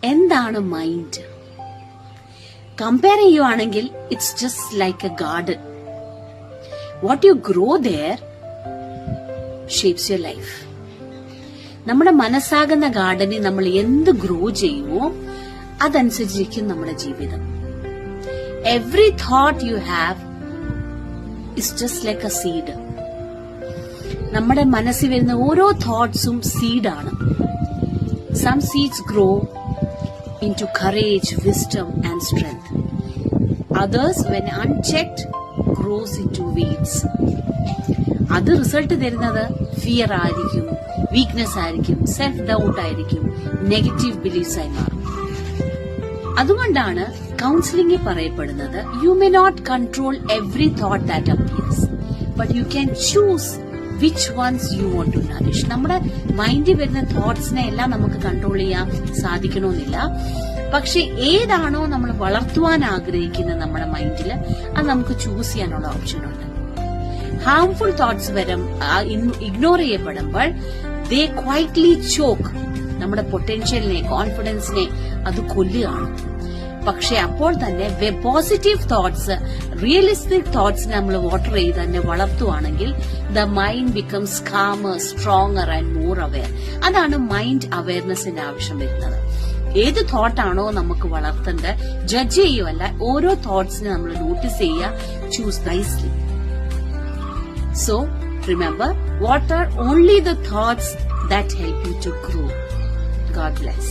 എന്താണ് mind? Compare ചെയ്യുവാണെങ്കിൽ it's just like a garden. What you grow there shapes your life. നമ്മുടെ മനസ്സാകുന്ന ഗാർഡനിൽ നമ്മൾ എന്ത് ഗ്രോ ചെയ്യുമോ അതനുസരിച്ചിരിക്കും നമ്മുടെ ജീവിതം. Every thought you have is just like a seed. നമ്മുടെ മനസ്സിൽ വരുന്ന ഓരോ തോട്ട്സും സീഡാണ്. Some seeds grow into courage, wisdom and strength. Others, when unchecked, grows into weeds. അത് റിസൾട്ട് തരുന്നത് ഫിയർ ആയിരിക്കും, വീക്ക്നെസ് ആയിരിക്കും, സെൽഫ് ഡൗട്ട് ആയിരിക്കും, നെഗറ്റീവ് ബിലീഫ്സ് ആയി മാറും. അതുകൊണ്ടാണ് കൗൺസിലിംഗിൽ പറയപ്പെടുന്നത് you may not control every thought that appears, but you can choose which ones you want to nourish. നമ്മുടെ മൈൻഡിൽ വരുന്ന തോട്ട്സിനെ എല്ലാം നമുക്ക് കൺട്രോൾ ചെയ്യാൻ സാധിക്കണമെന്നില്ല. പക്ഷെ ഏതാണോ നമ്മൾ വളർത്തുവാൻ ആഗ്രഹിക്കുന്നത് നമ്മുടെ മൈൻഡിൽ, അത് നമുക്ക് ചൂസ് ചെയ്യാനുള്ള ഓപ്ഷൻ ഉണ്ട്. ഹാർംഫുൾ തോട്ട്സ് ഇഗ്നോർ ചെയ്യപ്പെടുമ്പോൾ ദേ ക്വൈറ്റ്ലി ചോക്ക് നമ്മുടെ പൊട്ടൻഷ്യലിനെ, കോൺഫിഡൻസിനെ അത് കൊല്ലുകയാണ്. പക്ഷെ അപ്പോൾ തന്നെ പോസിറ്റീവ് തോട്ട്സ്, റിയലിസ്റ്റിക് തോട്ട്സിനെ നമ്മൾ വാട്ടർ ചെയ്ത് തന്നെ വളർത്തുവാണെങ്കിൽ the mind becomes calmer, stronger and more aware. അതാണ് മൈൻഡ് അവയർനെസിന്റെ ആവശ്യം വരുന്നത്. ഏത് തോട്ടാണോ നമുക്ക് വളർത്തേണ്ടത് ജഡ്ജ് ചെയ്യുമല്ല, ഓരോ തോട്ട്സിനെ നമ്മൾ നോട്ടീസ് ചെയ്യുക, choose wisely. So remember, what are only the thoughts that help you to grow. God bless.